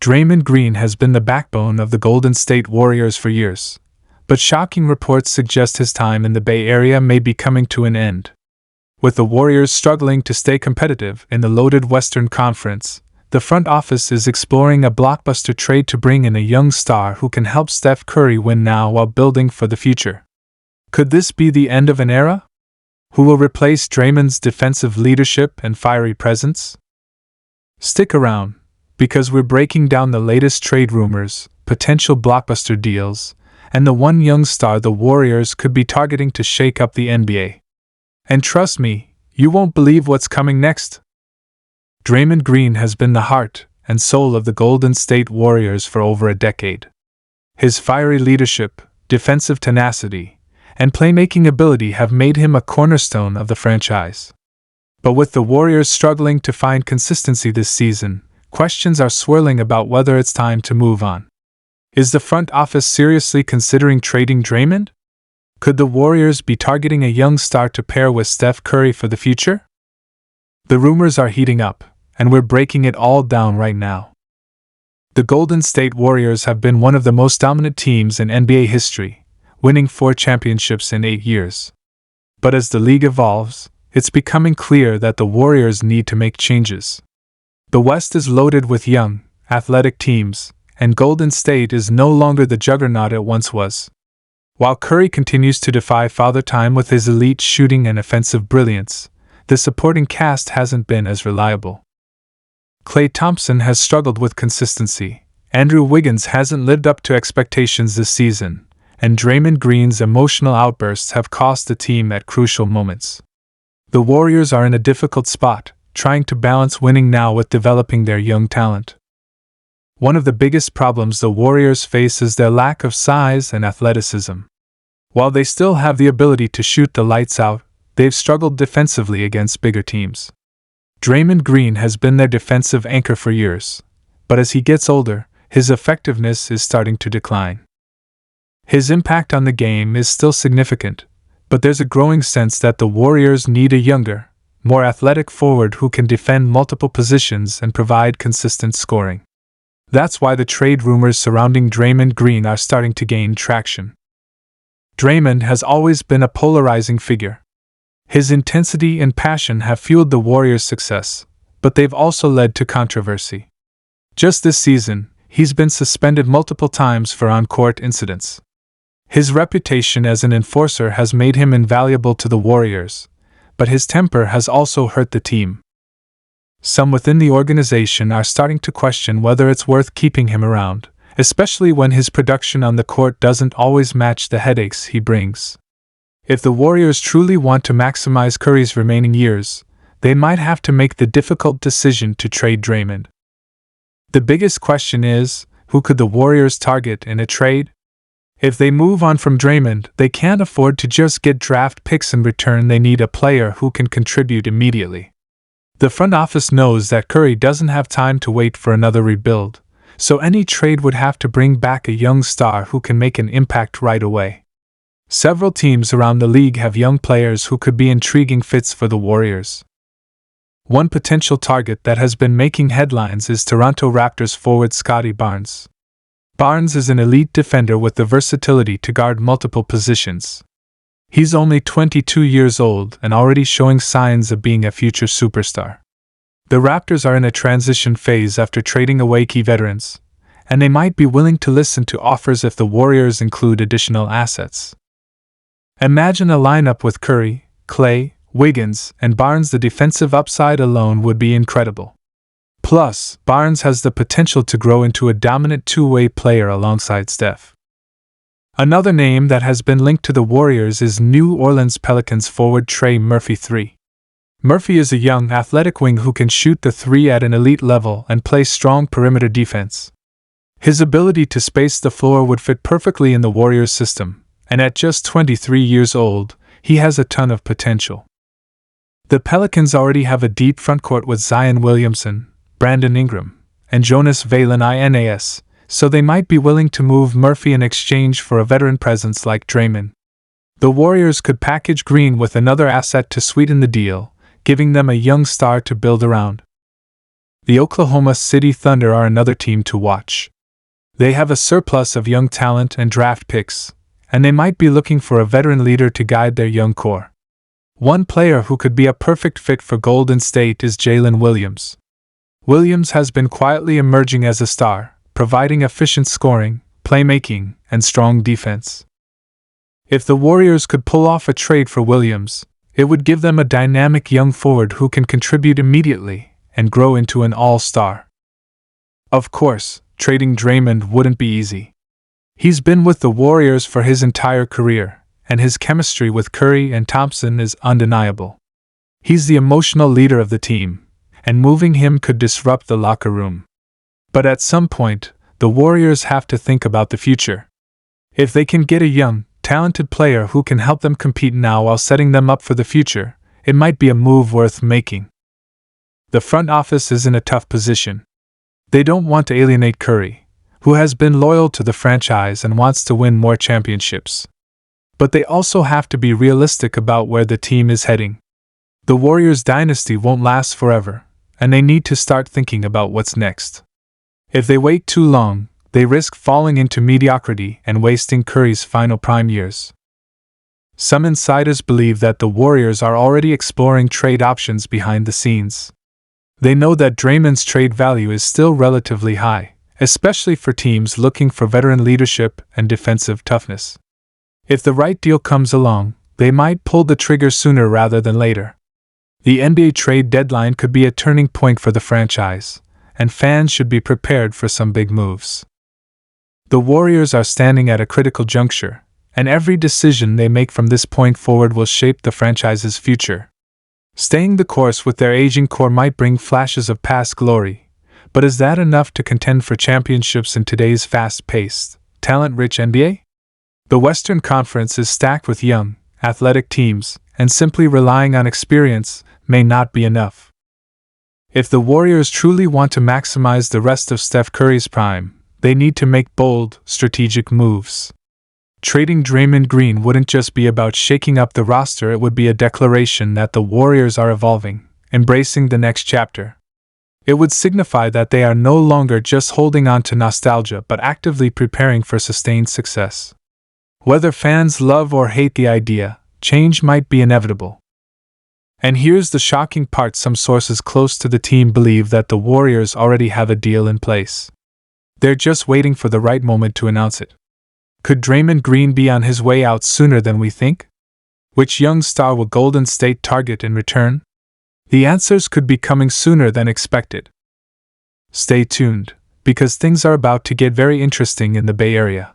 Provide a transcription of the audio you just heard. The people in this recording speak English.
Draymond Green has been the backbone of the Golden State Warriors for years, but shocking reports suggest his time in the Bay Area may be coming to an end. With the Warriors struggling to stay competitive in the loaded Western Conference, the front office is exploring a blockbuster trade to bring in a young star who can help Steph Curry win now while building for the future. Could this be the end of an era? Who will replace Draymond's defensive leadership and fiery presence? Stick around, because we're breaking down the latest trade rumors, potential blockbuster deals, and the one young star the Warriors could be targeting to shake up the NBA. And trust me, you won't believe what's coming next. Draymond Green has been the heart and soul of the Golden State Warriors for over a decade. His fiery leadership, defensive tenacity, and playmaking ability have made him a cornerstone of the franchise. But with the Warriors struggling to find consistency this season, questions are swirling about whether it's time to move on. Is the front office seriously considering trading Draymond? Could the Warriors be targeting a young star to pair with Steph Curry for the future? The rumors are heating up, and we're breaking it all down right now. The Golden State Warriors have been one of the most dominant teams in NBA history, winning 4 championships in 8 years. But as the league evolves, it's becoming clear that the Warriors need to make changes. The West is loaded with young, athletic teams, and Golden State is no longer the juggernaut it once was. While Curry continues to defy Father Time with his elite shooting and offensive brilliance, the supporting cast hasn't been as reliable. Klay Thompson has struggled with consistency, Andrew Wiggins hasn't lived up to expectations this season, and Draymond Green's emotional outbursts have cost the team at crucial moments. The Warriors are in a difficult spot, trying to balance winning now with developing their young talent. One of the biggest problems the Warriors face is their lack of size and athleticism. While they still have the ability to shoot the lights out, they've struggled defensively against bigger teams. Draymond Green has been their defensive anchor for years, but as he gets older, his effectiveness is starting to decline. His impact on the game is still significant, but there's a growing sense that the Warriors need a younger, more athletic forward who can defend multiple positions and provide consistent scoring. That's why the trade rumors surrounding Draymond Green are starting to gain traction. Draymond has always been a polarizing figure. His intensity and passion have fueled the Warriors' success, but they've also led to controversy. Just this season, he's been suspended multiple times for on-court incidents. His reputation as an enforcer has made him invaluable to the Warriors, but his temper has also hurt the team. Some within the organization are starting to question whether it's worth keeping him around, especially when his production on the court doesn't always match the headaches he brings. If the Warriors truly want to maximize Curry's remaining years, they might have to make the difficult decision to trade Draymond. The biggest question is, who could the Warriors target in a trade? If they move on from Draymond, they can't afford to just get draft picks in return. They need a player who can contribute immediately. The front office knows that Curry doesn't have time to wait for another rebuild, so any trade would have to bring back a young star who can make an impact right away. Several teams around the league have young players who could be intriguing fits for the Warriors. One potential target that has been making headlines is Toronto Raptors forward Scottie Barnes. Barnes is an elite defender with the versatility to guard multiple positions. He's only 22 years old and already showing signs of being a future superstar. The Raptors are in a transition phase after trading away key veterans, and they might be willing to listen to offers if the Warriors include additional assets. Imagine a lineup with Curry, Klay, Wiggins, and Barnes. The defensive upside alone would be incredible. Plus, Barnes has the potential to grow into a dominant two-way player alongside Steph. Another name that has been linked to the Warriors is New Orleans Pelicans forward Trey Murphy III. Murphy is a young, athletic wing who can shoot the three at an elite level and play strong perimeter defense. His ability to space the floor would fit perfectly in the Warriors system, and at just 23 years old, he has a ton of potential. The Pelicans already have a deep frontcourt with Zion Williamson, Brandon Ingram, and Jonas Valanciunas, so they might be willing to move Murphy in exchange for a veteran presence like Draymond. The Warriors could package Green with another asset to sweeten the deal, giving them a young star to build around. The Oklahoma City Thunder are another team to watch. They have a surplus of young talent and draft picks, and they might be looking for a veteran leader to guide their young core. One player who could be a perfect fit for Golden State is Jalen Williams. Williams has been quietly emerging as a star, providing efficient scoring, playmaking, and strong defense. If the Warriors could pull off a trade for Williams, it would give them a dynamic young forward who can contribute immediately and grow into an all-star. Of course, trading Draymond wouldn't be easy. He's been with the Warriors for his entire career, and his chemistry with Curry and Thompson is undeniable. He's the emotional leader of the team, and moving him could disrupt the locker room. But at some point, the Warriors have to think about the future. If they can get a young, talented player who can help them compete now while setting them up for the future, it might be a move worth making. The front office is in a tough position. They don't want to alienate Curry, who has been loyal to the franchise and wants to win more championships. But they also have to be realistic about where the team is heading. The Warriors' dynasty won't last forever, and they need to start thinking about what's next. If they wait too long, they risk falling into mediocrity and wasting Curry's final prime years. Some insiders believe that the Warriors are already exploring trade options behind the scenes. They know that Draymond's trade value is still relatively high, especially for teams looking for veteran leadership and defensive toughness. If the right deal comes along, they might pull the trigger sooner rather than later. The NBA trade deadline could be a turning point for the franchise, and fans should be prepared for some big moves. The Warriors are standing at a critical juncture, and every decision they make from this point forward will shape the franchise's future. Staying the course with their aging core might bring flashes of past glory, but is that enough to contend for championships in today's fast-paced, talent-rich NBA? The Western Conference is stacked with young, athletic teams, and simply relying on experience may not be enough. If the Warriors truly want to maximize the rest of Steph Curry's prime, they need to make bold, strategic moves. Trading Draymond Green wouldn't just be about shaking up the roster, it would be a declaration that the Warriors are evolving, embracing the next chapter. It would signify that they are no longer just holding on to nostalgia but actively preparing for sustained success. Whether fans love or hate the idea, change might be inevitable. And here's the shocking part: some sources close to the team believe that the Warriors already have a deal in place. They're just waiting for the right moment to announce it. Could Draymond Green be on his way out sooner than we think? Which young star will Golden State target in return? The answers could be coming sooner than expected. Stay tuned, because things are about to get very interesting in the Bay Area.